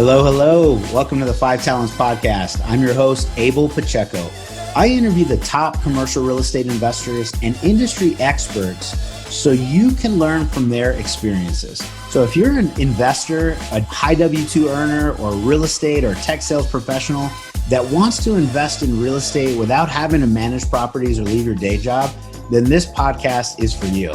Hello, hello. Welcome to the Five Talents Podcast. I'm your host, Abel Pacheco. I interview the top commercial real estate investors and industry experts so you can learn from their experiences. So if you're an investor, a high W-2 earner, or real estate or tech sales professional that wants to invest in real estate without having to manage properties or leave your day job, then this podcast is for you.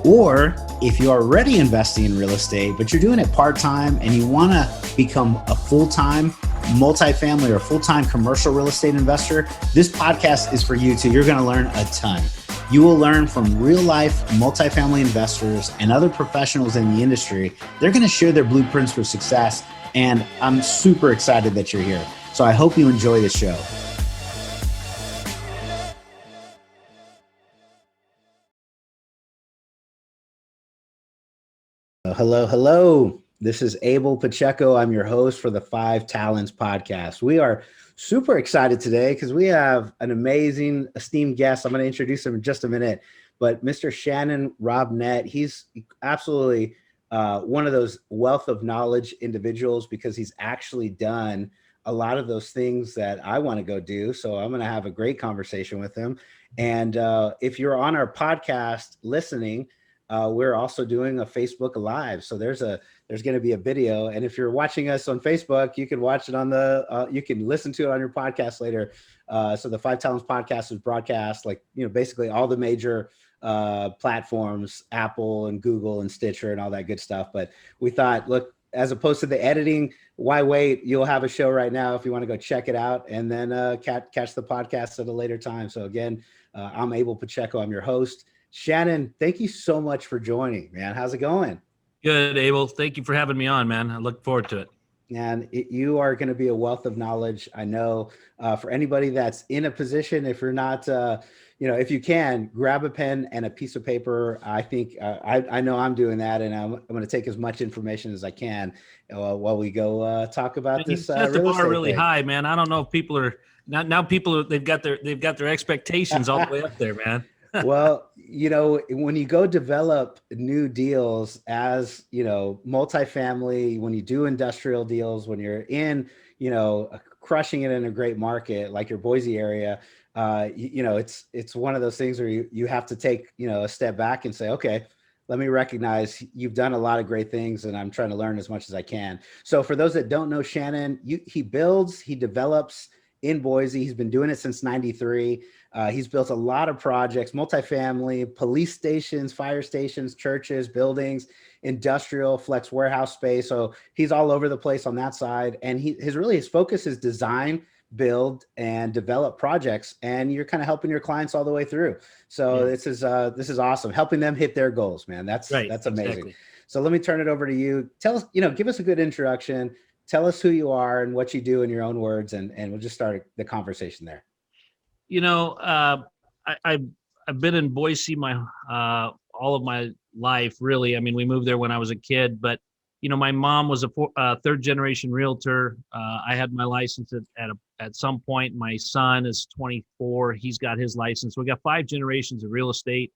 Or if you're already investing in real estate, but you're doing it part-time and you want to become a full-time multifamily or full-time commercial real estate investor, this podcast is for you too. You're going to learn a ton. You will learn from real-life multifamily investors and other professionals in the industry. They're going to share their blueprints for success, and I'm super excited that you're here. So I hope you enjoy the show. Hello, hello. This is Abel Pacheco. I'm your host for the Five Talents Podcast. We are super excited today because we have an amazing, esteemed guest. I'm going to introduce him in just a minute, but Mr. Shannon Robnett, he's absolutely one of those wealth of knowledge individuals because he's actually done a lot of those things that I want to go do. So I'm going to have a great conversation with him. And if you're on our podcast listening, we're also doing a Facebook Live. So there's going to be a video. And if you're watching us on Facebook, you can watch it on you can listen to it on your podcast later. So the Five Talents Podcast is broadcast, basically all the major platforms, Apple and Google and Stitcher and all that good stuff. But we thought, look, as opposed to the editing, why wait? You'll have a show right now if you want to go check it out and then catch the podcast at a later time. So again, I'm Abel Pacheco. I'm your host. Shannon, thank you so much for joining, man. How's it going? Good, Abel. Thank you for having me on, man. I look forward to it. And you are going to be a wealth of knowledge. I know for anybody that's in a position, if you're not, if you can, grab a pen and a piece of paper. I think I know I'm doing that, and I'm going to take as much information as I can while we go talk about this. Set the bar really high, man. I don't know if people are now. People they've got their expectations all the way up there, man. Well, when you go develop new deals as, multifamily, when you do industrial deals, when you're in, crushing it in a great market like your Boise area, it's one of those things where you have to take, a step back and say, okay, let me recognize you've done a lot of great things and I'm trying to learn as much as I can. So for those that don't know Shannon, he builds, he develops in Boise. He's been doing it since '93. He's built a lot of projects, multifamily, police stations, fire stations, churches, buildings, industrial, flex warehouse space. So he's all over the place on that side. And his focus is design, build, and develop projects. And you're kind of helping your clients all the way through. So yeah. This is awesome. Helping them hit their goals, man. That's right. That's amazing. Exactly. So let me turn it over to you. Tell us, give us a good introduction. Tell us who you are and what you do in your own words, and we'll just start the conversation there. I've been in Boise all of my life, really. I mean, we moved there when I was a kid, but my mom was a third generation realtor. I had my license at some point. My son is 24. He's got his license. We got 5 generations of real estate,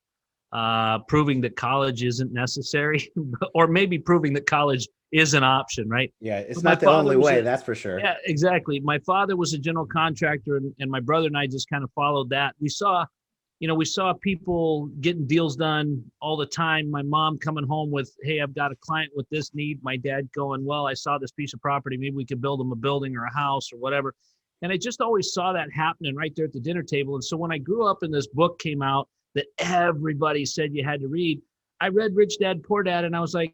proving that college isn't necessary, or maybe proving that college is an option, right? Yeah, it's not the only way, that's for sure. Yeah, exactly. My father was a general contractor, and my brother and I just kind of followed that. We saw people getting deals done all the time. My mom coming home with, hey, I've got a client with this need. My dad going, well, I saw this piece of property. Maybe we could build them a building or a house or whatever. And I just always saw that happening right there at the dinner table. And so when I grew up and this book came out that everybody said you had to read, I read Rich Dad, Poor Dad, and I was like,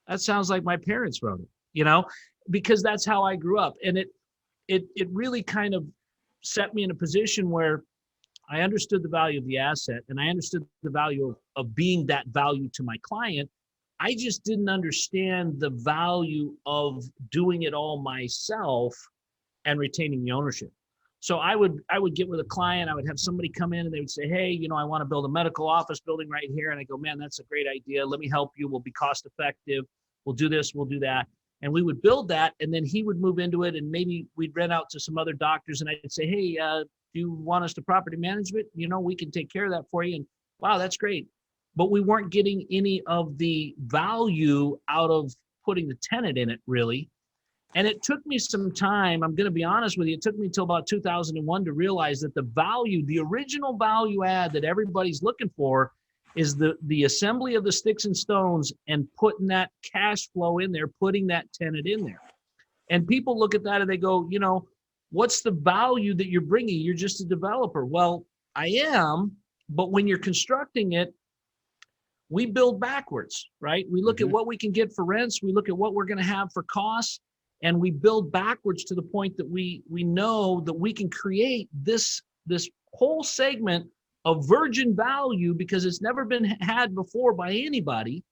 that sounds like my parents wrote it, because that's how I grew up. And it really kind of set me in a position where I understood the value of the asset and I understood the value of being that value to my client. I just didn't understand the value of doing it all myself and retaining the ownership. So I would get with a client, I would have somebody come in and they would say, hey, I want to build a medical office building right here. And I go, man, that's a great idea. Let me help you. We'll be cost effective. We'll do this, we'll do that. And we would build that. And then he would move into it. And maybe we'd rent out to some other doctors. And I'd say, hey, do you want us to property management? We can take care of that for you. And wow, that's great. But we weren't getting any of the value out of putting the tenant in it really. And it took me some time. I'm going to be honest with you. It took me until about 2001 to realize that the original value add that everybody's looking for is the assembly of the sticks and stones and putting that cash flow in there, putting that tenant in there. And people look at that and they go, what's the value that you're bringing? You're just a developer. Well, I am, but when you're constructing it, we build backwards, right? We look at what we can get for rents. We look at what we're going to have for costs. And we build backwards to the point that we know that we can create this whole segment of virgin value because it's never been had before by anybody.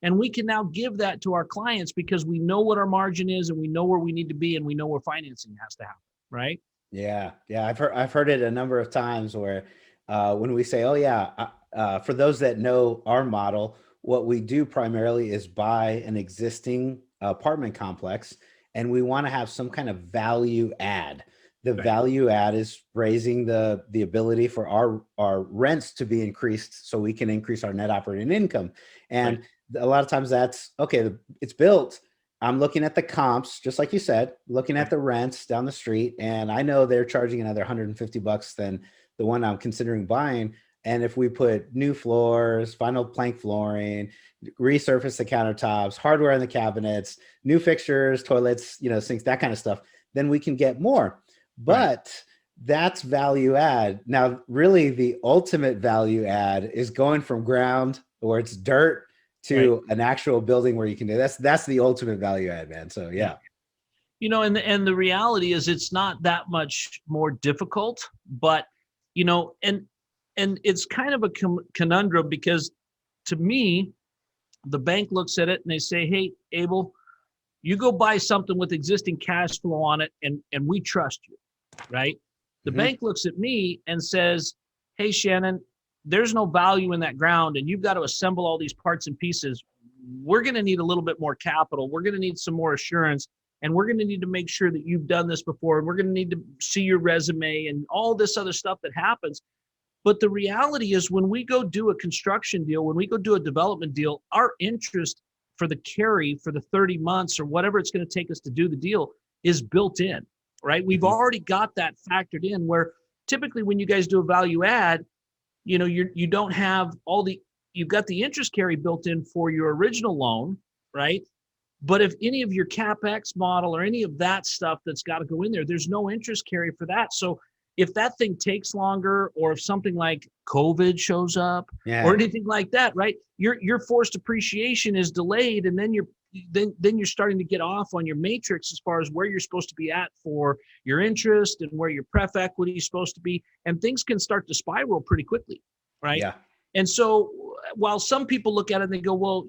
And we can now give that to our clients because we know what our margin is and we know where we need to be and we know where financing has to happen, right? Yeah. I've heard it a number of times where when we say, for those that know our model, what we do primarily is buy an existing apartment complex. And we want to have some kind of value add. The value add is raising the ability for our rents to be increased so we can increase our net operating income. And a lot of times that's, okay, it's built. I'm looking at the comps, just like you said, looking at the rents down the street. And I know they're charging another $150 than the one I'm considering buying. And if we put new floors, vinyl plank flooring, resurface the countertops, hardware in the cabinets, new fixtures, toilets, sinks, that kind of stuff, then we can get more. But that's value add. Now, really the ultimate value add is going from ground where it's dirt to an actual building where you can do that's the ultimate value add, man. So yeah. And the reality is it's not that much more difficult, but and it's kind of a conundrum because to me, the bank looks at it and they say, hey, Abel, you go buy something with existing cash flow on it and we trust you, right? The bank looks at me and says, hey, Shannon, there's no value in that ground and you've got to assemble all these parts and pieces. We're going to need a little bit more capital. We're going to need some more assurance. And we're going to need to make sure that you've done this before. And we're going to need to see your resume and all this other stuff that happens. But the reality is when we go do a construction deal, when we go do a development deal, our interest for the carry for the 30 months or whatever it's going to take us to do the deal is built in, right? We've already got that factored in where typically when you guys do a value add, you don't have you've got the interest carry built in for your original loan, right? But if any of your CapEx model or any of that stuff that's got to go in there, there's no interest carry for that. So if that thing takes longer or if something like COVID shows up or anything like that, right, your forced appreciation is delayed. And then you're starting to get off on your matrix as far as where you're supposed to be at for your interest and where your pref equity is supposed to be. And things can start to spiral pretty quickly, right? Yeah. And so while some people look at it and they go, well,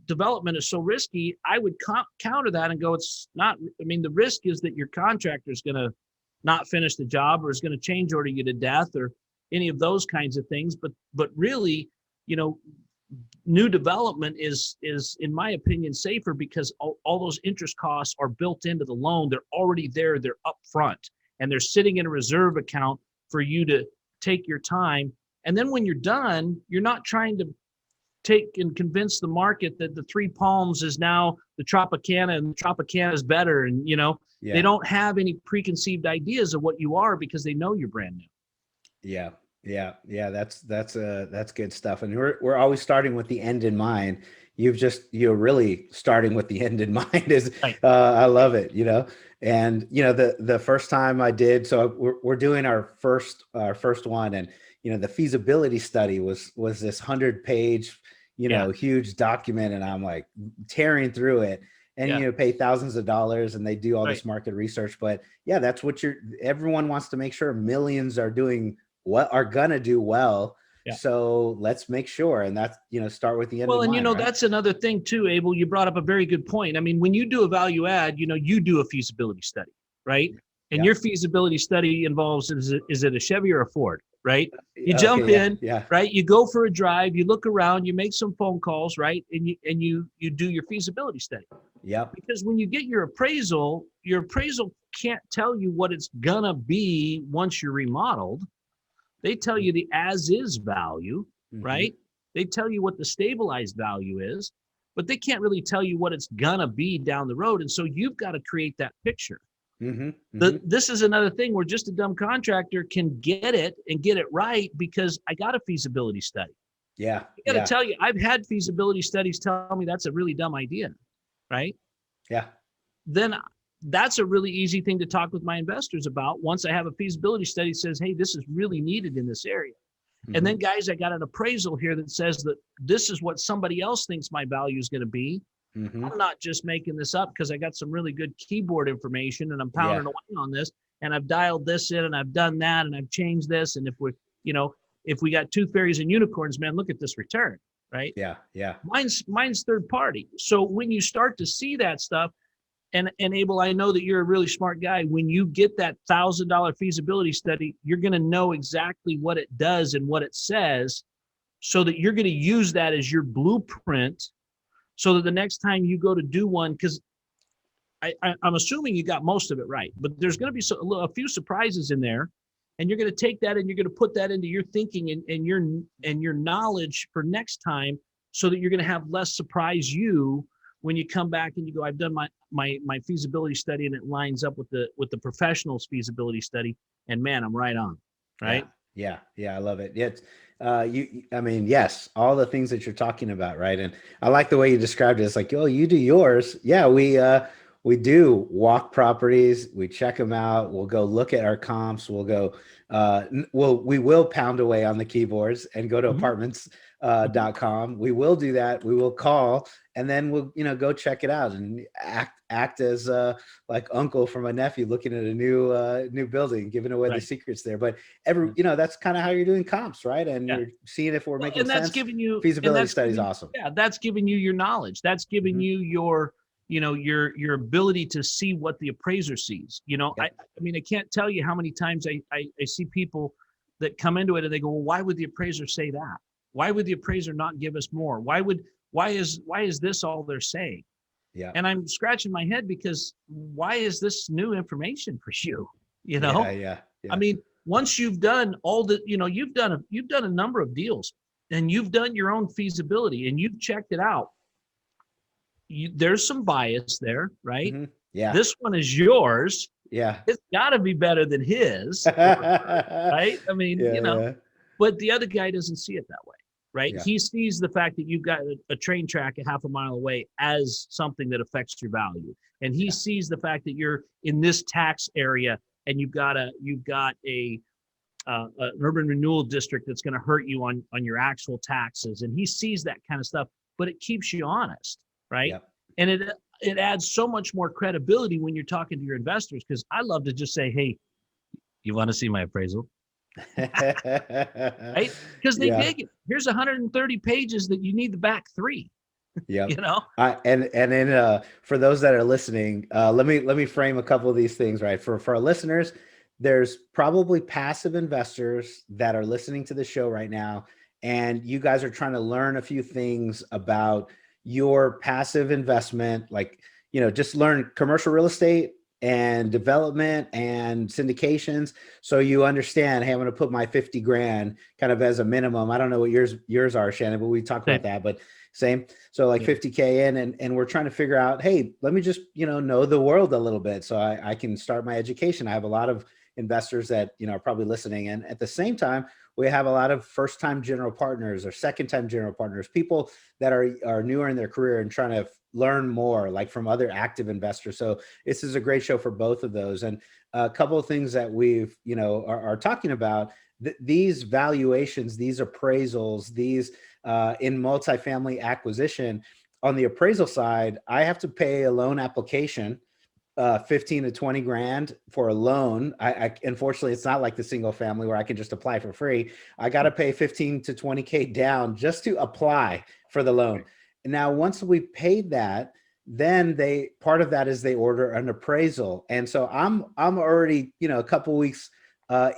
development is so risky, I would counter that and go, it's not. I mean, the risk is that your contractor is going to not finish the job or is going to change order you to death or any of those kinds of things. But really, new development is in my opinion safer because all those interest costs are built into the loan. They're already there. They're up front and they're sitting in a reserve account for you to take your time. And then when you're done, you're not trying to take and convince the market that the Three Palms is now the Tropicana and the Tropicana is better. And, they don't have any preconceived ideas of what you are because they know you're brand new. Yeah. That's good stuff. And we're always starting with the end in mind. You're really starting with the end in mind is, I love it, and, the first time I did, so we're doing our first one and, the feasibility study was this 100-page, huge document. And I'm like tearing through it and, pay thousands of dollars and they do all this market research. But that's what everyone wants to make sure millions are doing what are going to do well. Yeah. So let's make sure. And that's, start with the end. Well, and right? That's another thing too, Abel, you brought up a very good point. I mean, when you do a value add, you do a feasibility study, right? And your feasibility study involves, is it a Chevy or a Ford, right? You jump in, right? You go for a drive, you look around, you make some phone calls, right? And you do your feasibility study. Yeah. Because when you get your appraisal can't tell you what it's gonna be once you're remodeled. They tell you the as-is value, right? They tell you what the stabilized value is. but they can't really tell you what it's gonna be down the road. And so you've got to create that picture. This is another thing where just a dumb contractor can get it and get it right because I got a feasibility study. Yeah. I got to tell you, I've had feasibility studies tell me that's a really dumb idea, right? Yeah. Then that's a really easy thing to talk with my investors about. Once I have a feasibility study that says, hey, this is really needed in this area. And then, guys, I got an appraisal here that says that this is what somebody else thinks my value is going to be. I'm not just making this up because I got some really good keyboard information and I'm pounding away on this and I've dialed this in and I've done that and I've changed this. And if we got tooth fairies and unicorns, man, look at this return, right? Yeah. Mine's third party. So when you start to see that stuff, and Abel, I know that you're a really smart guy. When you get that $1,000 feasibility study, you're going to know exactly what it does and what it says so that you're going to use that as your blueprint so that the next time you go to do one, because I'm assuming you got most of it right, but there's going to be a few surprises in there, and you're going to take that and you're going to put that into your thinking and your knowledge for next time, so that you're going to have less surprise you when you come back and you go, I've done my feasibility study and it lines up with the professional's feasibility study, and man, I'm right on, right? Yeah, I love it. It's yes, all the things that you're talking about, right? And I like the way you described it. It's like, oh, you do yours. Yeah, we do walk properties, we check them out, we'll go look at our comps, we'll go we will pound away on the keyboards and go to apartments.com. We will do that. We will call, and then we'll go check it out and act as like uncle for my nephew looking at a new building, giving away the secrets there. But that's kind of how you're doing comps, right? And you're seeing if we're making sense. Giving you feasibility study is awesome. Yeah, that's giving you your knowledge. That's giving you your ability to see what the appraiser sees. I can't tell you how many times I see people that come into it and they go, well, why would the appraiser say that? Why would the appraiser not give us more? Why is this all they're saying? Yeah. And I'm scratching my head because why is this new information for you? Yeah. I mean, once you've done all the, you've done a number of deals and you've done your own feasibility and you've checked it out. There's some bias there, right? Yeah. This one is yours. Yeah. It's got to be better than his, right? I mean, but the other guy doesn't see it that way, right? Yeah. He sees the fact that you've got a train track a half a mile away as something that affects your value. And he sees the fact that you're in this tax area and you've got an urban renewal district that's going to hurt you on your actual taxes. And he sees that kind of stuff, but it keeps you honest. Right. Yep. And it adds so much more credibility when you're talking to your investors, because I love to just say, hey, you want to see my appraisal? Right? Because they dig it. Here's 130 pages that you need the back 3. Yeah. And then for those that are listening, let me frame a couple of these things, right? For our listeners, there's probably passive investors that are listening to the show right now, and you guys are trying to learn a few things about your passive investment, like, just learn commercial real estate and development and syndications. So you understand, hey, I'm going to put my 50 grand kind of as a minimum. I don't know what yours are, Shannon, but we talked about that, but same. So like 50K in, and we're trying to figure out, hey, let me just, know the world a little bit so I can start my education. I have a lot of investors that, are probably listening. And at the same time, we have a lot of first-time general partners or second-time general partners, people that are newer in their career and trying to learn more, like from other active investors. So this is a great show for both of those. And a couple of things that we've, are talking about, these valuations, these appraisals, these in multifamily acquisition. On the appraisal side, I have to pay a loan application 15 to 20 grand for a loan. I unfortunately, it's not like the single family where I can just apply for free. I got to pay 15 to 20K down just to apply for the loan. And now, once we paid that, then part of that is they order an appraisal. And so I'm already, a couple of weeks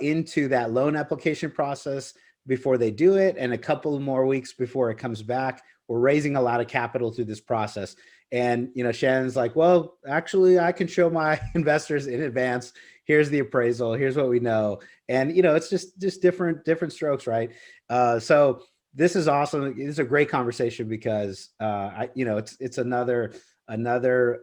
into that loan application process before they do it. And a couple more weeks before it comes back. We're raising a lot of capital through this process. And, Shannon's like, well, actually, I can show my investors in advance. Here's the appraisal. Here's what we know. And, it's just different strokes, right? So this is awesome. It's a great conversation because it's another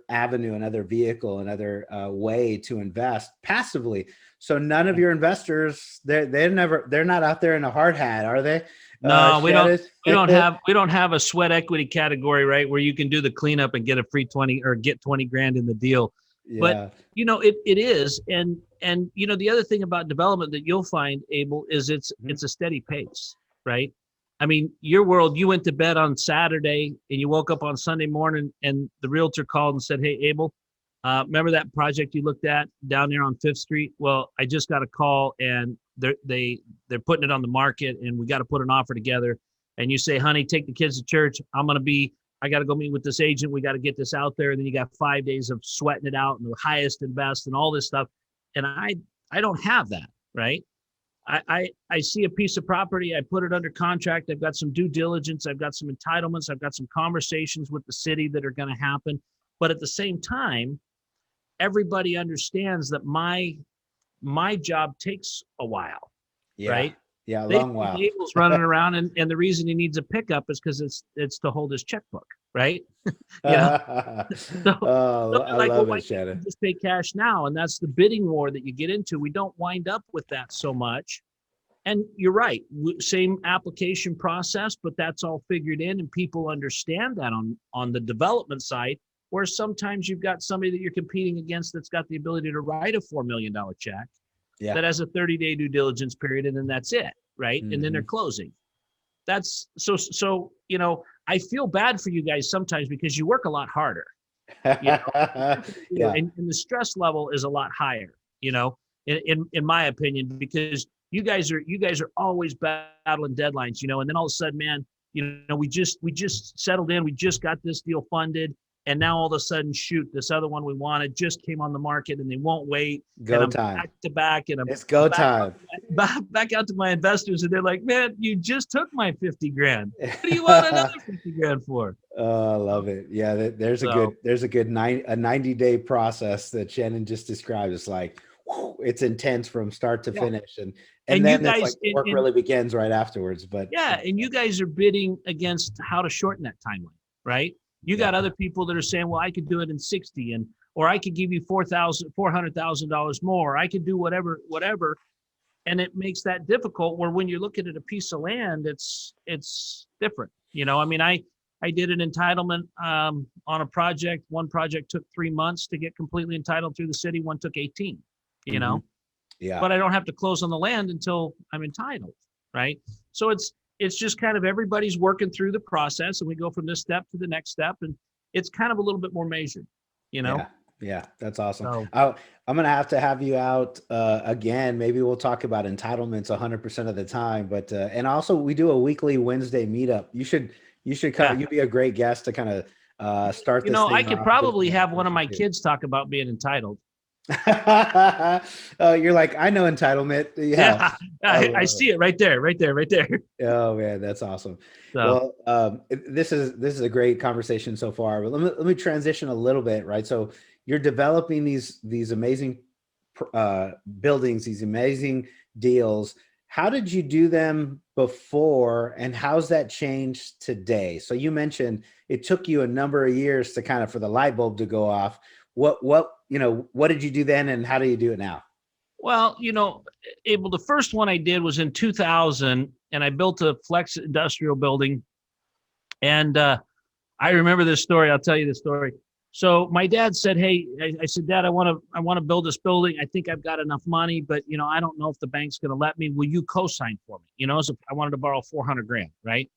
avenue, another vehicle, another way to invest passively. So none of your investors, they're not out there in a hard hat, are they? No, we don't have a sweat equity category, right, where you can do the cleanup and get a free 20 or get 20 grand in the deal. Yeah. But it is, and the other thing about development that you'll find, Abel, is it's a steady pace, right? I mean, your world, you went to bed on Saturday and you woke up on Sunday morning and the realtor called and said, "Hey, Abel, remember that project you looked at down there on 5th Street? Well, I just got a call and they're putting it on the market and we got to put an offer together." And you say, "Honey, take the kids to church. I got to go meet with this agent. We got to get this out there." And then you got 5 days of sweating it out and the highest and best and all this stuff. And I don't have that, right? I see a piece of property, I put it under contract, I've got some due diligence, I've got some entitlements, I've got some conversations with the city that are going to happen. But at the same time, everybody understands that my job takes a while, right? Yeah, a long while. Abel's running around, and the reason he needs a pickup is because it's to hold his checkbook, right? I love it, Shannon. Just pay cash now, and that's the bidding war that you get into. We don't wind up with that so much. And you're right, same application process, but that's all figured in, and people understand that on the development side. Where sometimes you've got somebody that you're competing against that's got the ability to write a $4 million check. Yeah. That has a 30-day due diligence period, and then that's it, right? Mm-hmm. And then they're closing. That's so I feel bad for you guys sometimes because you work a lot harder. Yeah. And the stress level is a lot higher, in my opinion, because you guys are always battling deadlines, and then all of a sudden, man, we just settled in, we just got this deal funded. And now all of a sudden, shoot, this other one we wanted just came on the market and they won't wait. Go time. Back to back. And it's go time. Back out to my investors and they're like, "Man, you just took my 50 grand. What do you want another 50 grand for?" Oh, I love it. Yeah, there's a good 90-day process that Shannon just described. It's like, it's intense from start to finish. And then you guys, work really begins right afterwards. But and you guys are bidding against how to shorten that timeline, right? You got other people that are saying, "Well, I could do it in 60 or I could give you $400,000 more. I could do whatever. And it makes that difficult where when you're looking at a piece of land, it's different. I mean, I did an entitlement on a project. One project took 3 months to get completely entitled through the city. One took 18, Yeah. But I don't have to close on the land until I'm entitled, right? So it's just kind of everybody's working through the process and we go from this step to the next step. And it's kind of a little bit more measured, Yeah, that's awesome. So, I'm going to have you out again. Maybe we'll talk about entitlements 100% of the time, but, and also we do a weekly Wednesday meetup. You should you'd be a great guest to kind of start this thing I could probably have one of my kids talk about being entitled. You're like, I know entitlement. Yeah. I see it right there. Oh man, that's awesome. So, well, this is a great conversation so far, but let me transition a little bit, right? So you're developing these amazing buildings, these amazing deals. How did you do them before, and how's that changed today? So you mentioned it took you a number of years to kind of for the light bulb to go off. What did you do then, and how do you do it now? Well, Abel, the first one I did was in 2000, and I built a flex industrial building. And I remember this story. I'll tell you the story. So my dad said, "Hey," I said, "Dad, I want to build this building. I think I've got enough money, but I don't know if the bank's going to let me. Will you co-sign for me?" So I wanted to borrow 400 grand, right?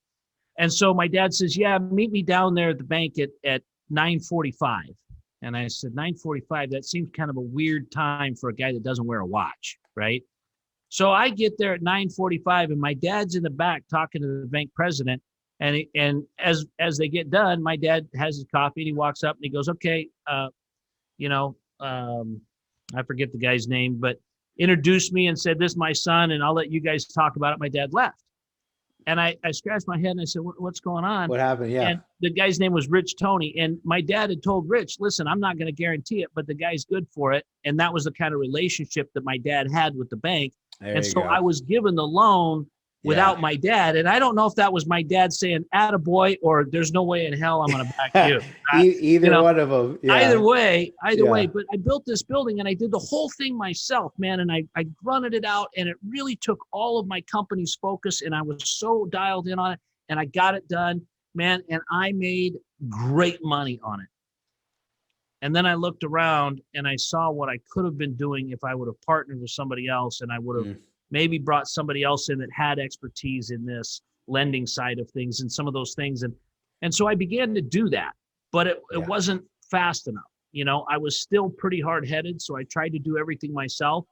And so my dad says, "Yeah, meet me down there at the bank at 9:45." And I said, 9:45, that seems kind of a weird time for a guy that doesn't wear a watch, right? So I get there at 9:45 and my dad's in the back talking to the bank president. And as they get done, my dad has his coffee and he walks up and he goes, "Okay, I forget the guy's name, but introduced me and said, 'This is my son, and I'll let you guys talk about it.'" My dad left. And I scratched my head and I said, "What's going on?" What happened? Yeah. And the guy's name was Rich Tony. And my dad had told Rich, "Listen, I'm not going to guarantee it, but the guy's good for it." And that was the kind of relationship that my dad had with the bank. And so I was given the loan Yeah. without my dad. And I don't know if that was my dad saying attaboy or there's no way in hell I'm going to back you. Either one of them. Yeah. Either way, Yeah. but I built this building and I did the whole thing myself, man. And I grunted it out, and it really took all of my company's focus, and I was so dialed in on it, and I got it done, man. And I made great money on it. And then I looked around and I saw what I could have been doing if I would have partnered with somebody else, and I would have maybe brought somebody else in that had expertise in this lending side of things and some of those things. And so I began to do that, but it wasn't fast enough. You know, I was still pretty hard headed. So I tried to do everything myself.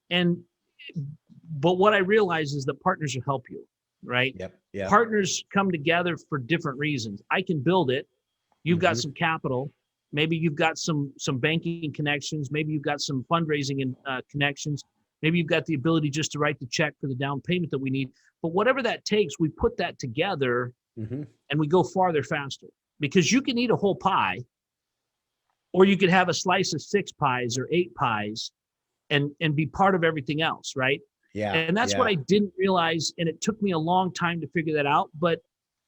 But what I realized is that partners will help you, right? Yep. Partners come together for different reasons. I can build it. You've got some capital. Maybe you've got some banking connections. Maybe you've got some fundraising and connections. Maybe you've got the ability just to write the check for the down payment that we need. But whatever that takes, we put that together and we go farther faster, because you can eat a whole pie, or you could have a slice of 6 pies or 8 pies and be part of everything else, right? Yeah. And that's what I didn't realize. And it took me a long time to figure that out. But,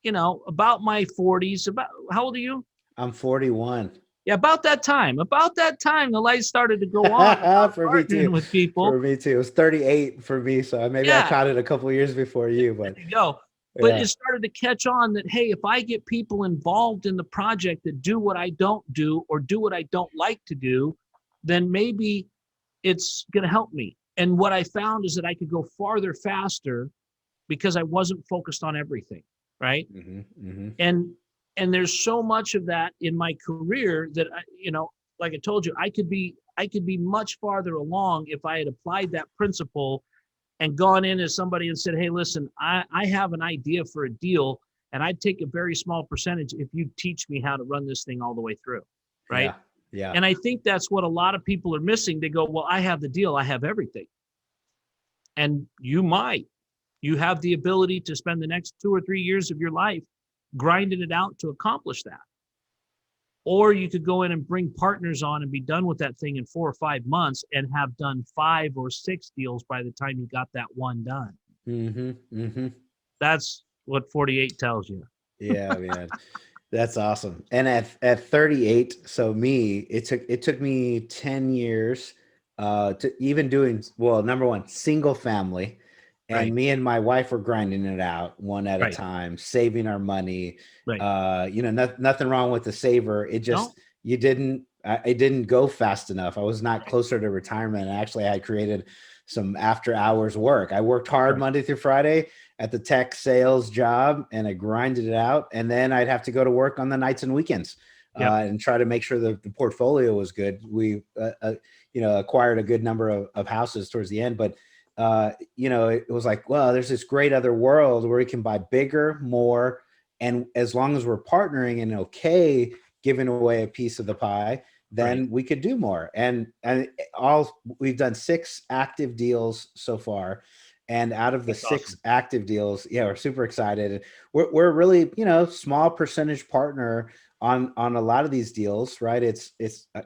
you know, about my 40s, how old are you? I'm 41. Yeah, about that time, the lights started to go on for me too. with people. For me too. It was 38 for me. So maybe I caught it a couple of years before you, but there you go. But it started to catch on that, hey, if I get people involved in the project that do what I don't do or do what I don't like to do, then maybe it's going to help me. And what I found is that I could go farther faster because I wasn't focused on everything, right? And there's so much of that in my career that, you know, like I told you, I could be much farther along if I had applied that principle and gone in as somebody and said, hey, listen, I have an idea for a deal, and I'd take a very small percentage if you teach me how to run this thing all the way through, right? Yeah. And I think that's what a lot of people are missing. They go, well, I have the deal, I have everything. And you have the ability to spend the next 2 or 3 years of your life grinding it out to accomplish that. Or you could go in and bring partners on and be done with that thing in 4 or 5 months and have done 5 or 6 deals by the time you got that one done. That's what 48 tells you. Yeah, man. That's awesome. And at 38, so it took me 10 years to even doing, well, number one, single family. And me and my wife were grinding it out one at a time, saving our money. You know, nothing wrong with the saver. It just, it didn't go fast enough. I was not closer to retirement. Actually, I had created some after hours work. I worked hard Monday through Friday at the tech sales job, and I grinded it out. And then I'd have to go to work on the nights and weekends and try to make sure that the portfolio was good. We, you know, acquired a good number of houses towards the end, but you know, it was like, well, there's this great other world where we can buy bigger, more, and as long as we're partnering and giving away a piece of the pie, then we could do more. And we've done 6 active deals so far. And out of the That's 6 awesome. Active deals, we're super excited. We're really, you know, small percentage partner on a lot of these deals, right? It's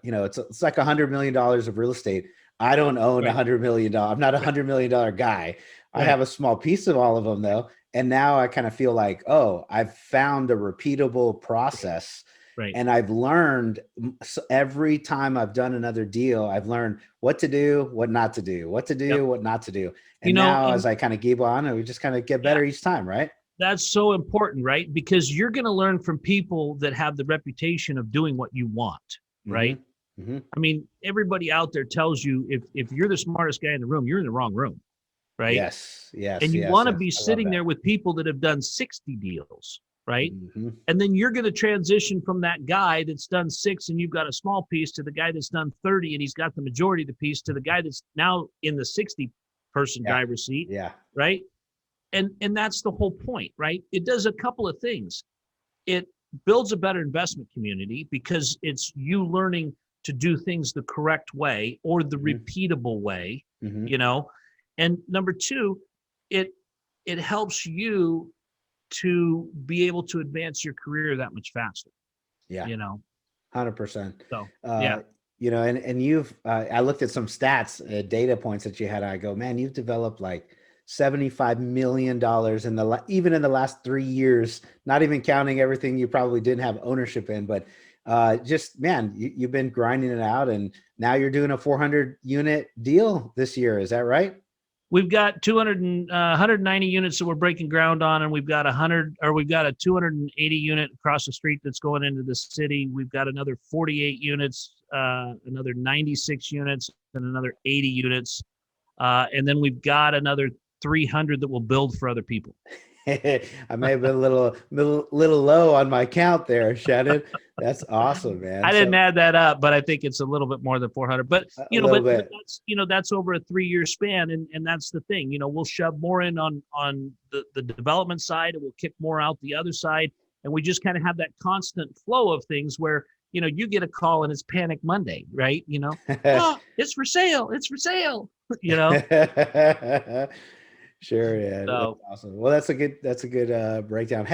you know, it's like $100 million of real estate. I don't own $100 million. I'm not $100 million guy. I have a small piece of all of them though. And now I kind of feel like, oh, I've found a repeatable process. And I've learned every time I've done another deal, I've learned what to do, what not to do, what to do, what not to do. And now as I kind of keep on, we just kind of get better each time, right? That's so important, right? Because you're going to learn from people that have the reputation of doing what you want, right? I mean, everybody out there tells you if you're the smartest guy in the room, you're in the wrong room, right? Yes. And you want to be sitting there with people that have done 60 deals, right? And then you're going to transition from that guy that's done 6 and you've got a small piece to the guy that's done 30 and he's got the majority of the piece to the guy that's now in the 60-person driver's seat, right? And that's the whole point, right? It does a couple of things. It builds a better investment community because it's you learning to do things the correct way or the repeatable way, you know? And number 2, it helps you to be able to advance your career that much faster. You know? 100%. So, you know, and you've, I looked at some stats, data points that you had. I go, man, you've developed like $75 million even in the last 3 years, not even counting everything you probably didn't have ownership in, but just, man, you've been grinding it out, and now you're doing a 400 unit deal this year. Is that right? We've got 190 units that we're breaking ground on, and we've got a 280 unit across the street that's going into the city. We've got another 48 units, another 96 units, and another 80 units. And then we've got another 300 that we'll build for other people. I may have been a little low on my count there, Shannon. That's awesome, man. I didn't add that up, but I think it's a little bit more than 400. But that's over a 3-year span, and that's the thing. We'll shove more in on the development side, and we'll kick more out the other side, and we just kind of have that constant flow of things where you get a call and it's Panic Monday, right? Oh, it's for sale. It's for sale. Sure, yeah, so, that's awesome. Well, that's a good breakdown.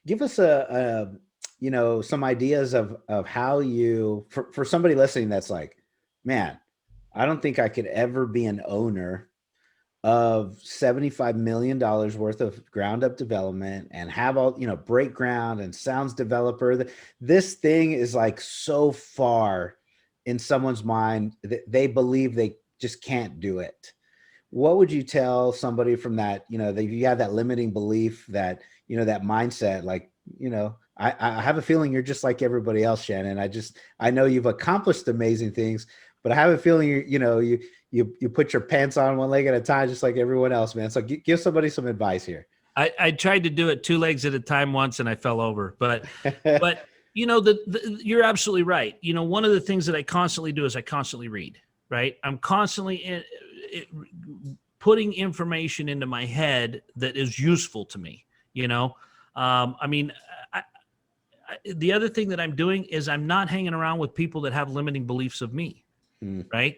Give us some ideas of how you, for somebody listening that's like, man, I don't think I could ever be an owner of $75 million worth of ground up development and have all, break ground and sounds developer. This thing is like so far in someone's mind that they believe they just can't do it. What would you tell somebody from that, that you have that limiting belief, that, that mindset, like, I have a feeling you're just like everybody else, Shannon. I know you've accomplished amazing things, but I have a feeling you put your pants on one leg at a time, just like everyone else, man. So give somebody some advice here. I tried to do it 2 legs at a time once and I fell over, but you're absolutely right. One of the things that I constantly do is I constantly read, right? I'm constantly putting information into my head that is useful to me. The other thing that I'm doing is I'm not hanging around with people that have limiting beliefs of me, right?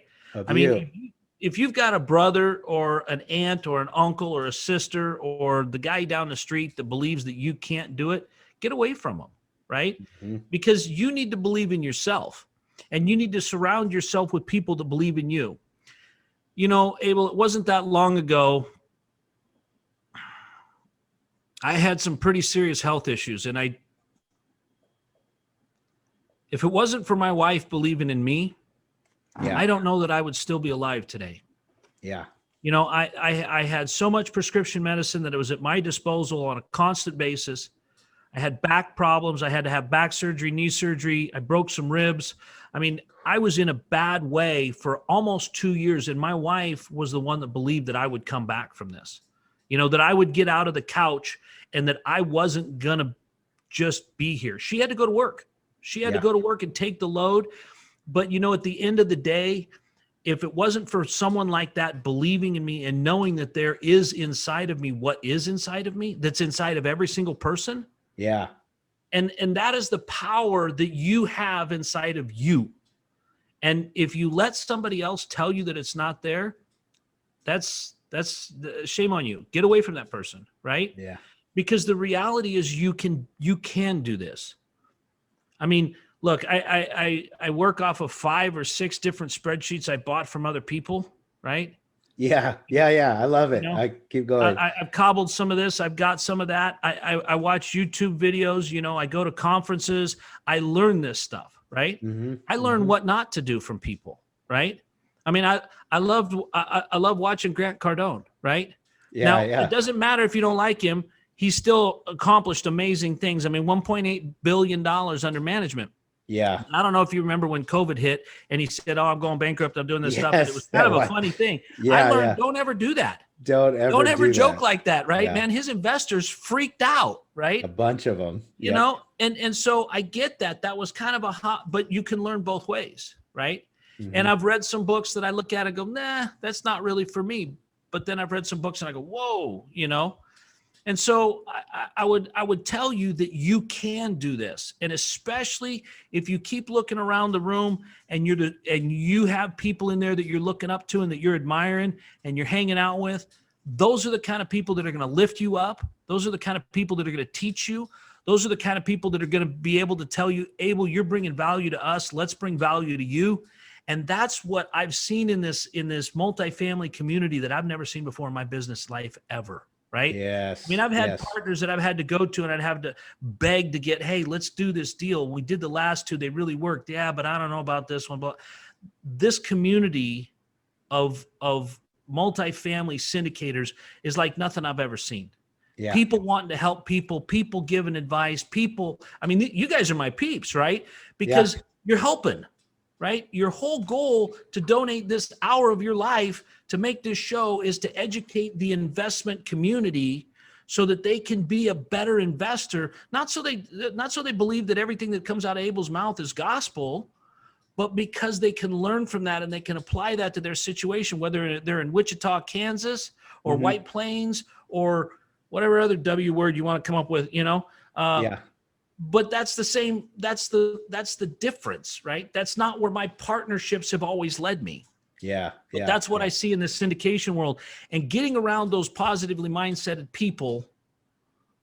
If you've got a brother or an aunt or an uncle or a sister or the guy down the street that believes that you can't do it, get away from them, right? Mm-hmm. Because you need to believe in yourself, and you need to surround yourself with people that believe in you. Abel, it wasn't that long ago, I had some pretty serious health issues, and if it wasn't for my wife believing in me, I don't know that I would still be alive today. Yeah. I had so much prescription medicine that it was at my disposal on a constant basis. I had back problems. I had to have back surgery, knee surgery. I broke some ribs. I was in a bad way for almost 2 years, and my wife was the one that believed that I would come back from this, that I would get out of the couch and that I wasn't going to just be here. She had to go to work. She had to go to work and take the load. But, at the end of the day, if it wasn't for someone like that believing in me and knowing that there is inside of me what is inside of me, that's inside of every single person. Yeah. And that is the power that you have inside of you. And if you let somebody else tell you that it's not there, that's shame on you. Get away from that person, right? Yeah. Because the reality is you can do this. Look, I work off of 5 or 6 different spreadsheets I bought from other people, right? Yeah. I love it. I keep going. I've cobbled some of this. I've got some of that. I watch YouTube videos. I go to conferences. I learn this stuff, right? Mm-hmm. I learn what not to do from people, right? I love watching Grant Cardone, right? Yeah. It doesn't matter if you don't like him. He's still accomplished amazing things. $1.8 billion under management. Yeah. I don't know if you remember when COVID hit and he said, "Oh, I'm going bankrupt. I'm doing this stuff." And it was kind of a funny thing. I learned, don't ever do that. Don't ever joke like that, right? Yeah. Man, his investors freaked out, right? A bunch of them. You know? And so I get that. That was kind of but you can learn both ways, right? Mm-hmm. And I've read some books that I look at and go, nah, that's not really for me. But then I've read some books and I go, whoa, And so I would tell you that you can do this, and especially if you keep looking around the room and you have people in there that you're looking up to and that you're admiring and you're hanging out with. Those are the kind of people that are going to lift you up. Those are the kind of people that are going to teach you. Those are the kind of people that are going to be able to tell you, Abel, you're bringing value to us. Let's bring value to you. And that's what I've seen in this multifamily community that I've never seen before in my business life ever. Right. Yes. I mean, I've had Yes. partners that I've had to go to and I'd have to beg to get, hey, let's do this deal. We did the last two. They really worked. Yeah, but I don't know about this one. But this community of multifamily syndicators is like nothing I've ever seen. Yeah. People wanting to help people giving advice, I mean, you guys are my peeps, right? Because you're helping, right? Your whole goal to donate this hour of your life to make this show is to educate the investment community so that they can be a better investor, not so they believe that everything that comes out of Abel's mouth is gospel, but because they can learn from that and they can apply that to their situation, whether they're in Wichita, Kansas, or White Plains, or whatever other W word you want to come up with, But that's the same. That's the difference, right? That's not where my partnerships have always led me. Yeah. But that's what I see in this syndication world, and getting around those positively mindseted people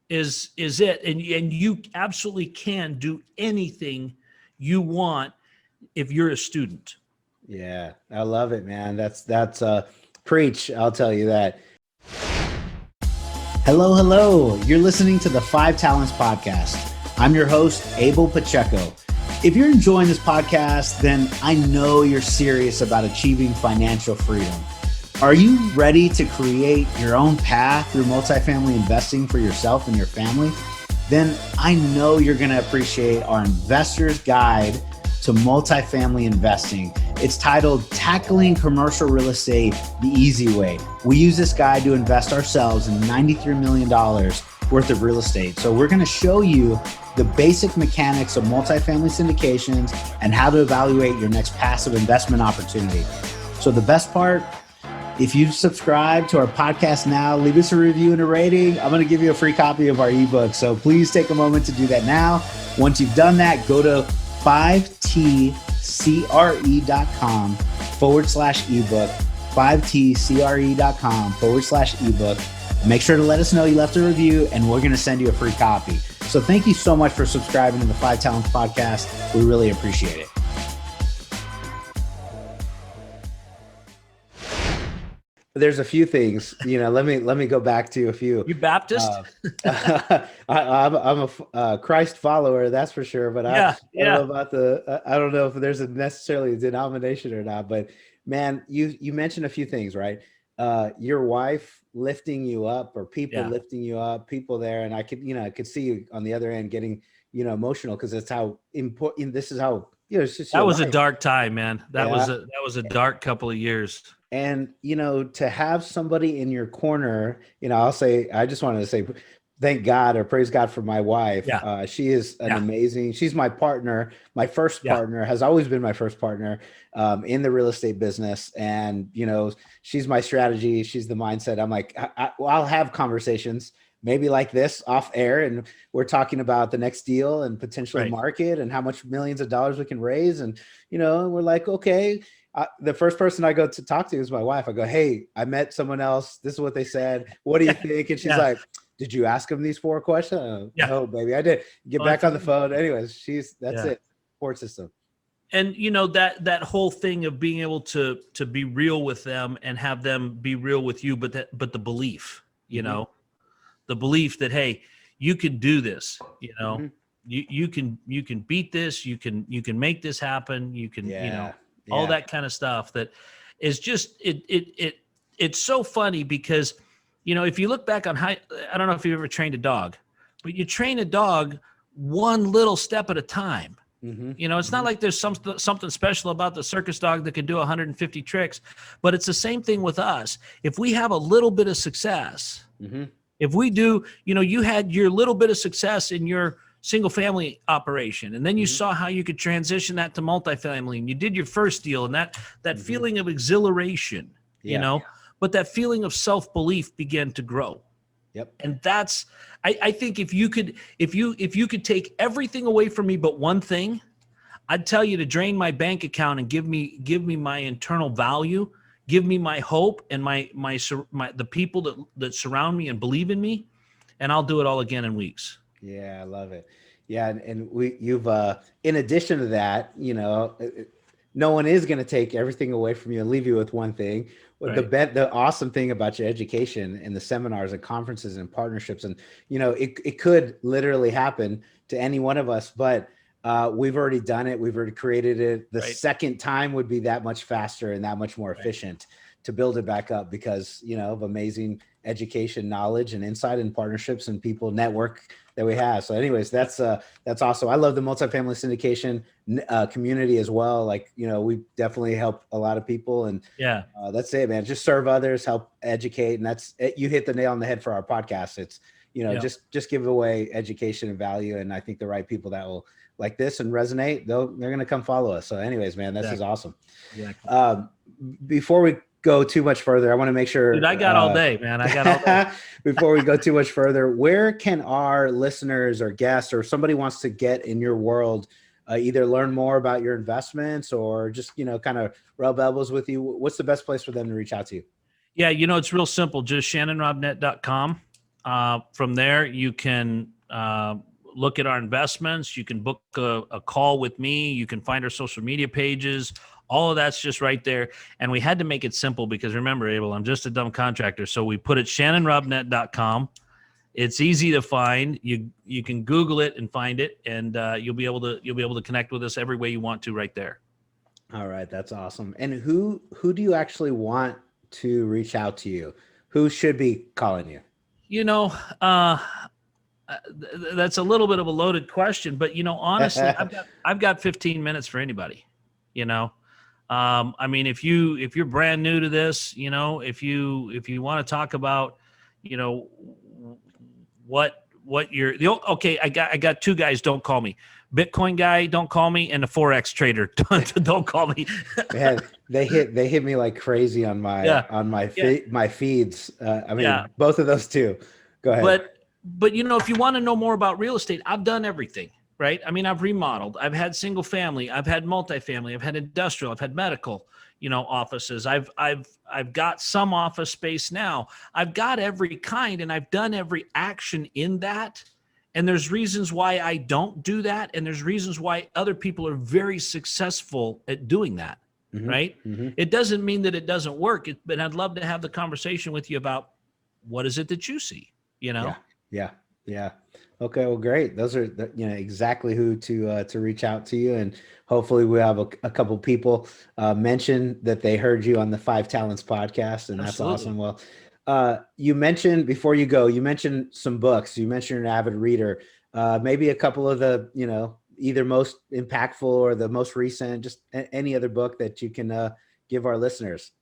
is it. And you absolutely can do anything you want if you're a student. Yeah. I love it, man. That's preach. I'll tell you that. Hello. You're listening to the 5 Talents Podcast. I'm your host, Abel Pacheco. If you're enjoying this podcast, then I know you're serious about achieving financial freedom. Are you ready to create your own path through multifamily investing for yourself and your family? Then I know you're going to appreciate our Investor's Guide to Multifamily Investing. It's titled Tackling Commercial Real Estate the Easy Way. We use this guide to invest ourselves in $93 million worth of real estate. So we're going to show you the basic mechanics of multifamily syndications and how to evaluate your next passive investment opportunity. So the best part, if you subscribe to our podcast now, leave us a review and a rating. I'm going to give you a free copy of our ebook. So please take a moment to do that now. Once you've done that, go to 5tcre.com/ebook, 5tcre.com/ebook. Make sure to let us know you left a review, and we're going to send you a free copy. So thank you so much for subscribing to the 5 Talents Podcast. We really appreciate it. There's a few things, let me go back to a few. You Baptist? I'm a Christ follower, that's for sure. But I don't know about I don't know if there's necessarily a denomination or not. But man, you mentioned a few things, right? Your wife lifting you up, or people lifting you up, people there, and I could see you on the other end getting emotional, because that's how important. This is how it's just that was life. A dark time, man. That was a dark couple of years. And, to have somebody in your corner, I just wanted to say, thank God, or praise God for my wife. Yeah. She is amazing. She's my partner. My first partner, has always been my first partner in the real estate business. And, she's my strategy. She's the mindset. I'm like, I'll have conversations maybe like this off air, and we're talking about the next deal and potentially market and how much millions of dollars we can raise. And, we're like, okay. The first person I go to talk to is my wife. I go, hey, I met someone else. This is what they said. What do you think? And she's like, did you ask them these 4 questions? No, baby, I did. Get back on the phone. Anyways, that's it. Support system. And that whole thing of being able to be real with them and have them be real with you, but the belief, the belief that, hey, you can do this, you can beat this, you can make this happen, you can, all that kind of stuff. That is just it's so funny, because if you look back on I don't know if you've ever trained a dog, but you train a dog one little step at a time. It's not like there's something special about the circus dog that can do 150 tricks, but it's the same thing with us. If we have a little bit of success, if we do, you had your little bit of success in your single family operation, and then you saw how you could transition that to multifamily, and you did your first deal, and that feeling of exhilaration, but that feeling of self-belief began to grow. Yep. And that's, I think if you could take everything away from me but one thing, I'd tell you to drain my bank account and give me my internal value, give me my hope and my the people that surround me and believe in me, and I'll do it all again in weeks. Yeah, I love it. Yeah, and you've in addition to that, no one is going to take everything away from you and leave you with one thing. Well, Right. the awesome thing about your education and the seminars and conferences and partnerships, and it could literally happen to any one of us, but we've already done it. We've already created it. The Right. second time would be that much faster and that much more Right. efficient to build it back up because, of amazing education, knowledge, and insight and partnerships and people network that we have. So anyways, that's awesome. I love the multifamily syndication community as well. Like, we definitely help a lot of people, and Yeah. that's it, man. Just serve others, help educate. And that's it. You hit the nail on the head for our podcast. It's, Yeah. just give away education and value. And I think the right people that will like this and resonate, they're going to come follow us. So anyways, man, this is awesome. Exactly. Before we go too much further, I want to make sure. Dude, I got all day, man. I got all day. Before we go too much further, where can our listeners or guests or somebody wants to get in your world, either learn more about your investments or just, kind of rub elbows with you? What's the best place for them to reach out to you? Yeah, it's real simple. Just shannonrobnett.com. From there, you can look at our investments. You can book a call with me. You can find our social media pages. All of that's just right there. And we had to make it simple because remember, Abel, I'm just a dumb contractor. So we put it shannonrobnett.com. It's easy to find. You can Google it and find it, and you'll be able to connect with us every way you want to right there. All right, that's awesome. And who do you actually want to reach out to you? Who should be calling you? That's a little bit of a loaded question, but honestly, I've got 15 minutes for anybody. I mean, if you're brand new to this, if you want to talk about, what you're okay. I got two guys. Don't call me. Bitcoin guy, don't call me, and the Forex trader, don't call me. Man, they hit me like crazy on my feeds. I mean, both of those two. Go ahead. But if you want to know more about real estate, I've done everything, right? I mean, I've remodeled, I've had single family, I've had multifamily, I've had industrial, I've had medical, offices. I've got some office space now. I've got every kind, and I've done every action in that. And there's reasons why I don't do that. And there's reasons why other people are very successful at doing that. Mm-hmm. Right. Mm-hmm. It doesn't mean that it doesn't work. But I'd love to have the conversation with you about what is it that you see, Yeah. Okay. Well, great. Those are, exactly who to reach out to you. And hopefully we have a couple people mention that they heard you on the 5 Talents podcast. And that's awesome. Well, you mentioned before you go, you mentioned some books. You mentioned you're an avid reader. Maybe a couple of the, either most impactful or the most recent, just any other book that you can give our listeners.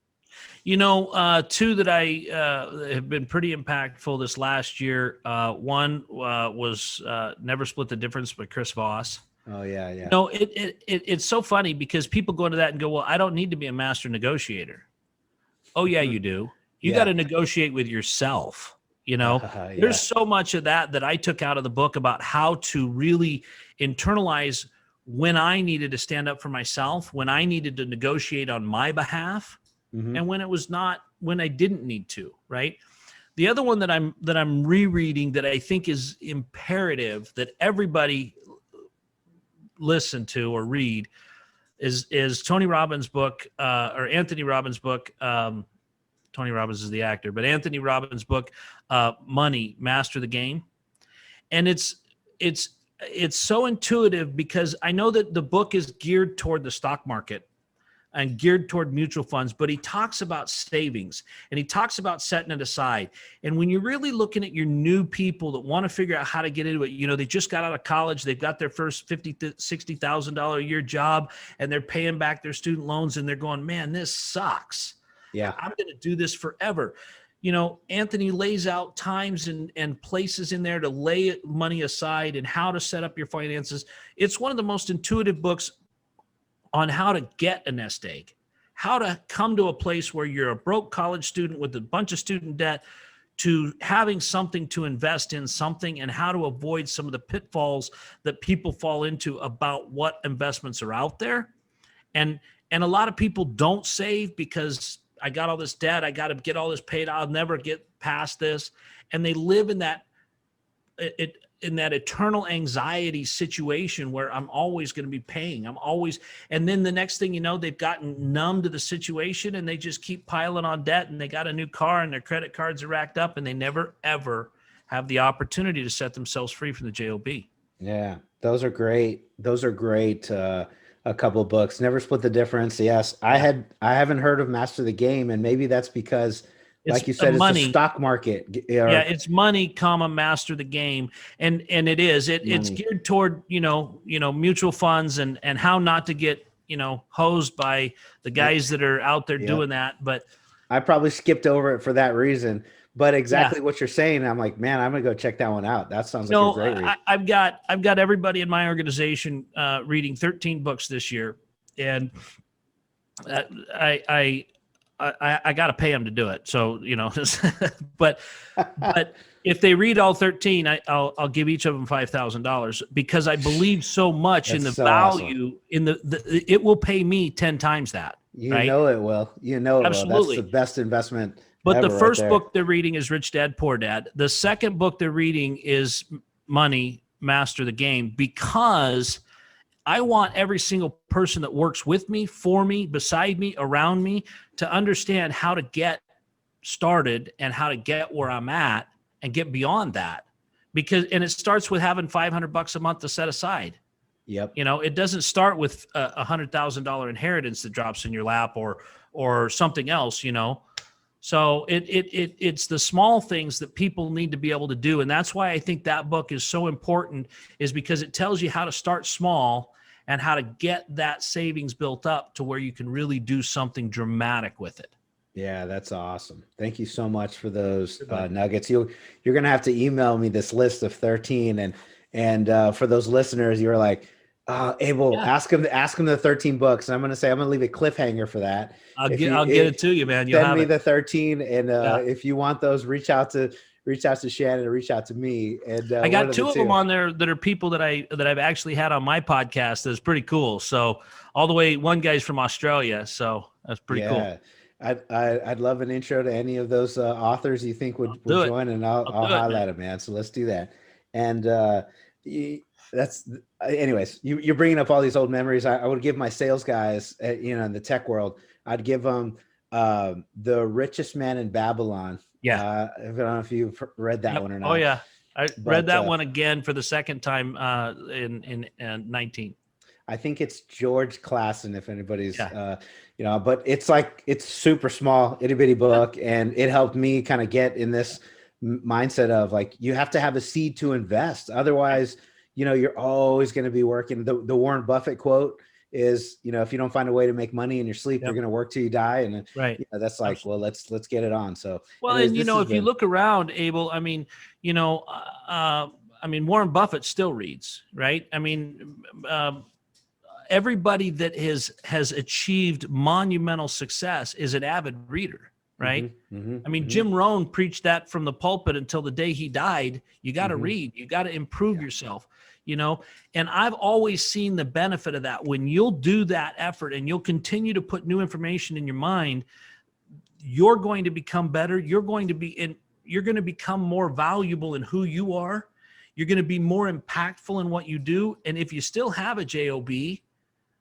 Two that I have been pretty impactful this last year. One was Never Split the Difference by Chris Voss. Oh yeah. It's so funny because people go into that and go, well, I don't need to be a master negotiator. Oh yeah, you do. You got to negotiate with yourself. There's so much of that I took out of the book about how to really internalize when I needed to stand up for myself, when I needed to negotiate on my behalf, mm-hmm. and when I didn't need to, right? The other one that I'm rereading that I think is imperative that everybody listen to or read is Tony Robbins' book, or Anthony Robbins' book. Tony Robbins is the actor, but Anthony Robbins' book, Money, Master the Game. And it's so intuitive because I know that the book is geared toward the stock market and geared toward mutual funds, but he talks about savings and he talks about setting it aside. And when you're really looking at your new people that want to figure out how to get into it, they just got out of college, they've got their first $50,000 to $60,000 a year job, and they're paying back their student loans, and they're going, man, this sucks. Yeah, I'm going to do this forever. Anthony lays out times and places in there to lay money aside and how to set up your finances. It's one of the most intuitive books on how to get a nest egg, how to come to a place where you're a broke college student with a bunch of student debt to having something to invest in something, and how to avoid some of the pitfalls that people fall into about what investments are out there. And a lot of people don't save because I got all this debt, I got to get all this paid, I'll never get past this. And they live in that, in that eternal anxiety situation where I'm always going to be paying. And then the next thing you know, they've gotten numb to the situation and they just keep piling on debt, and they got a new car and their credit cards are racked up, and they never, ever have the opportunity to set themselves free from the JOB. Yeah, those are great. Those are great. A couple of books. Never Split the Difference. Yes, I haven't heard of Master the Game, and maybe that's because, like you said, it's a stock market. Yeah, it's money, comma, master the game, and it is. It's geared toward mutual funds and how not to get hosed by the guys that are out there doing that. But I probably skipped over it for that reason. But exactly what you're saying, I'm like, man, I'm gonna go check that one out. That sounds like a great read. I've got everybody in my organization reading 13 books this year, and I got to pay them to do it. So but if they read all 13, I'll give each of them $5,000 because I believe so much in the value in the it will pay me 10 times that. Right? Know it will. Absolutely. That's the best investment. But the first book they're reading is Rich Dad, Poor Dad. The second book they're reading is Money, Master the Game, because I want every single person that works with me, for me, beside me, around me to understand how to get started and how to get where I'm at and get beyond that. And it starts with having $500 a month to set aside. Yep. It doesn't start with a $100,000 inheritance that drops in your lap or something else, So it's the small things that people need to be able to do. And that's why I think that book is so important, is because it tells you how to start small and how to get that savings built up to where you can really do something dramatic with it. Yeah, that's awesome. Thank you so much for those nuggets. You're going to have to email me this list of 13. And for those listeners, you're like, Abel, ask him the 13 books. And I'm going to say, I'm going to leave a cliffhanger for that. I'll get it to you, man. Send me the 13. And if you want those, reach out to Shannon, or reach out to me. And I got two of them on there that are people that I've actually had on my podcast. That's pretty cool. So all the way, one guy's from Australia. So that's pretty cool. I'd love an intro to any of those authors you think would join, and I'll highlight them, man. So let's do that. And anyways, you're bringing up all these old memories. I would give my sales guys, in the tech world, I'd give them The Richest Man in Babylon. Yeah. I don't know if you've read that one or not. Oh yeah. I read that one again for the second time in 19. I think it's George Clason, if anybody's, but it's super small, itty bitty book. And it helped me kind of get in this mindset of like, you have to have a seed to invest. Otherwise, you're always going to be working. The Warren Buffett quote is, if you don't find a way to make money in your sleep, you're going to work till you die. And that's like, well, let's get it on. So, well, and if you look around, Abel, Warren Buffett still reads, right? Everybody that has achieved monumental success is an avid reader, right? Jim Rohn preached that from the pulpit until the day he died. You got to read, you got to improve yourself, and I've always seen the benefit of that. When you'll do that effort and you'll continue to put new information in your mind, you're going to become better. You're going to become more valuable in who you are. You're going to be more impactful in what you do. And if you still have a JOB,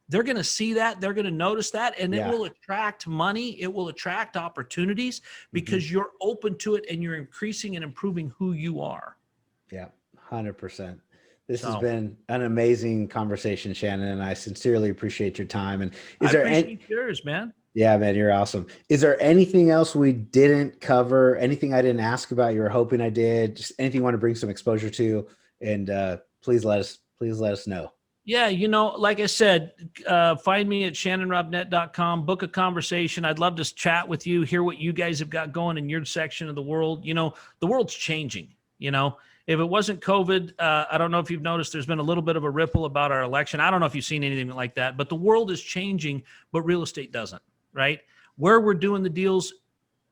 they're going to see that, they're going to notice that, and it will attract money. It will attract opportunities because you're open to it and you're increasing and improving who you are. Yeah, 100%. This has been an amazing conversation, Shannon, and I sincerely appreciate your time. And I appreciate yours, man. Yeah, man, you're awesome. Is there anything else we didn't cover? Anything I didn't ask about you were hoping I did? Just anything you want to bring some exposure to? And please let us know. Yeah, like I said, find me at shannonrobnett.com, book a conversation. I'd love to chat with you, hear what you guys have got going in your section of the world. The world's changing, If it wasn't COVID, I don't know if you've noticed, there's been a little bit of a ripple about our election. I don't know if you've seen anything like that, but the world is changing, but real estate doesn't, right? Where we're doing the deals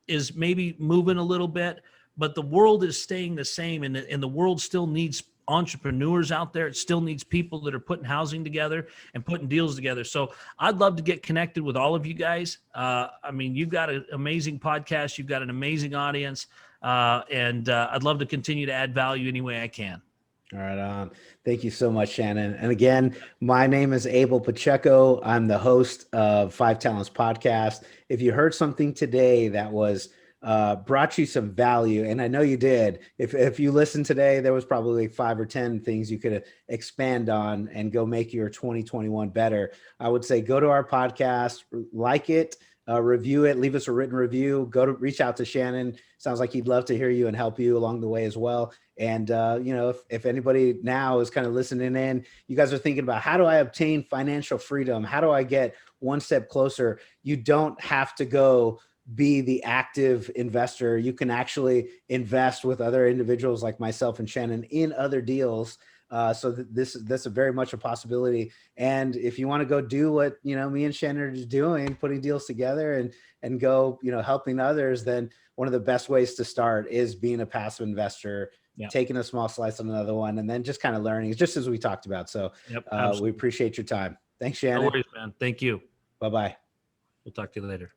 is maybe moving a little bit, but the world is staying the same, and the world still needs entrepreneurs out there. It still needs people that are putting housing together and putting deals together. So I'd love to get connected with all of you guys. You've got an amazing podcast. You've got an amazing audience. And I'd love to continue to add value any way I can. All right. Thank you so much, Shannon. And again, my name is Abel Pacheco. I'm the host of Five Talents Podcast. If you heard something today that was brought you some value, and I know you did, if you listened today, there was probably 5 or 10 things you could expand on and go make your 2021 better. I would say go to our podcast, like it, review it, leave us a written review, reach out to Shannon. Sounds like he'd love to hear you and help you along the way as well. And, if anybody now is kind of listening in, you guys are thinking about, how do I obtain financial freedom? How do I get one step closer? You don't have to go be the active investor. You can actually invest with other individuals like myself and Shannon in other deals. So that's a very much a possibility. And if you want to go do what, me and Shannon are doing, putting deals together and go, helping others, then one of the best ways to start is being a passive investor, taking a small slice on another one, and then just kind of learning, just as we talked about. So we appreciate your time. Thanks, Shannon. No worries, man. Thank you. Bye-bye. We'll talk to you later.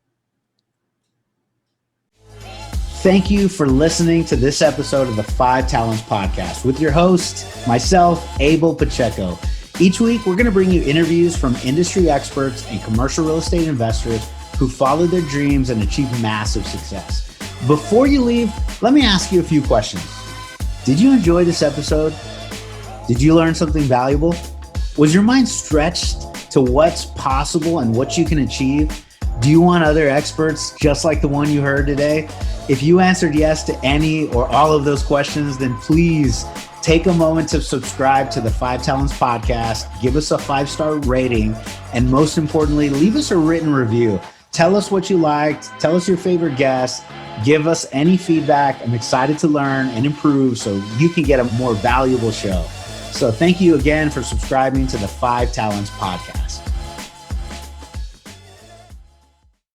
Thank you for listening to this episode of the Five Talents Podcast with your host, myself, Abel Pacheco. Each week, we're going to bring you interviews from industry experts and commercial real estate investors who follow their dreams and achieve massive success. Before you leave, let me ask you a few questions. Did you enjoy this episode? Did you learn something valuable? Was your mind stretched to what's possible and what you can achieve? Do you want other experts just like the one you heard today? If you answered yes to any or all of those questions, then please take a moment to subscribe to the Five Talents Podcast, give us a 5-star rating, and most importantly, leave us a written review. Tell us what you liked, tell us your favorite guest, give us any feedback. I'm excited to learn and improve so you can get a more valuable show. So thank you again for subscribing to the Five Talents Podcast.